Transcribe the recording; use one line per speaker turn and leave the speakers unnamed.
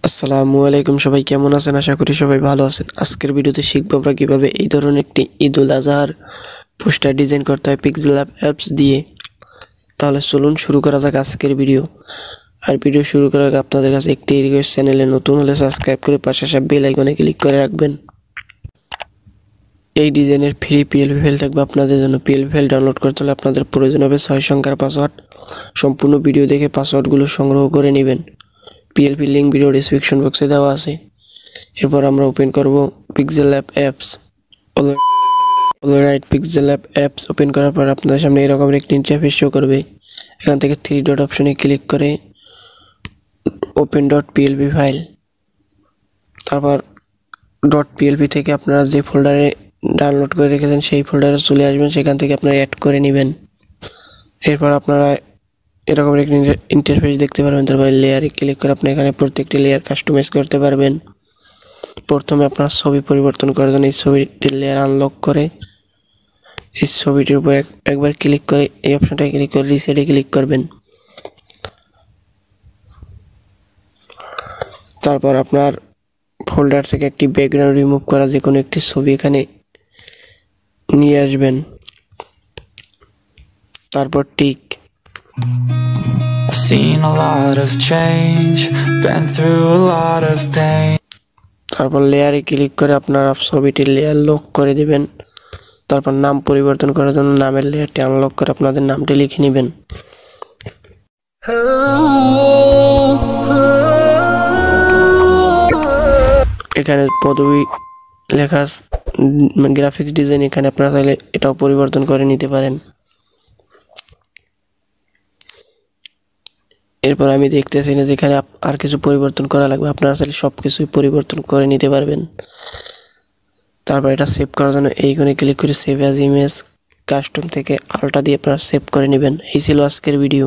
আসসালামু আলাইকুম, সবাই কেমন আছেন? আশা করি সবাই ভালো আছেন। আজকের ভিডিওতে শিখব আমরা কিভাবে এই ধরনের একটি ঈদুল আজহার পোস্টার ডিজাইন করতে হয় পিক্সেলল্যাব অ্যাপস দিয়ে। তাহলে চলুন শুরু করা যাক আজকের ভিডিও। আর ভিডিও শুরু করার আগে আপনাদের কাছে একটি রিকোয়েস্ট, চ্যানেলে নতুন হলে সাবস্ক্রাইব করে পাশে আসা বেল আইকনে ক্লিক করে রাখবেন। এই ডিজাইনের ফ্রি পিএলপি ফাইল থাকবে আপনাদের জন্য। পিএলপি ফাইল ডাউনলোড করতে হলে আপনাদের প্রয়োজন হবে 6 সংখ্যার পাসওয়ার্ড। সম্পূর্ণ ভিডিও দেখে পাসওয়ার্ডগুলো সংগ্রহ করে নেবেন। পিএলপি লিঙ্ক ভিডিও ডেসক্রিপশন বক্সে দেওয়া আছে। এরপর আমরা ওপেন করব PixelLab apps. Alright, PixelLab apps open করার পর আপনাদের সামনে এরকম একটি ইন্টারফেস শো করবে। এখান থেকে 3 ডট অপশনে ক্লিক করে ওপেন ডট পিএলপি ফাইল, তারপর ডট পিএলপি থেকে আপনারা যে ফোল্ডারে ডাউনলোড করে রেখেছেন সেই ফোল্ডারে চলে আসবেন। সেখান থেকে আপনারা অ্যাড করে নেবেন। এরপর আপনারা এরকম একটি ইন্টারফেস দেখতে পারবেন। তারপর লেয়ারে ক্লিক করে আপনি এখানে প্রত্যেকটি লেয়ার কাস্টমাইজ করতে পারবেন। প্রথমে আপনার ছবি পরিবর্তন করার জন্য এই ছবিটির লেয়ার আনলক করে এই ছবিটির উপর একবার ক্লিক করে এই অপশনটায় ক্লিক করে রিসেটে ক্লিক করবেন। তারপর আপনার ফোল্ডার থেকে একটি ব্যাকগ্রাউন্ড রিমুভ করা যে কোনো একটি ছবি এখানে নিয়ে আসবেন। তারপর tick.
I've seen a lot of change, been through a lot of pain.
তারপর লেয়ারে ক্লিক করে আপনারা ছবিটির লেয়ার লক করে দিবেন। তারপর নাম পরিবর্তন করার জন্য নামের লেয়ারটি আনলক করে আপনাদের নামটি লিখে নেবেন। এখানে পদবি লেখা গ্রাফিক্স ডিজাইন, এখানে আপনারা চাইলে এটাও পরিবর্তন করে নিতে পারেন। এরপর আমি দেখতেছি না যেখানে আর কিছু পরিবর্তন করা লাগবে, আপনারা চাইলে সব কিছুই পরিবর্তন করে নিতে পারবেন। তারপর এটা সেভ করার জন্য এইখানে ক্লিক করে সেভ অ্যাজ ইমেজ, কাস্টম থেকে আলটা দিয়ে আপনারা সেভ করে নেবেন। এই ছিল আজকের ভিডিও।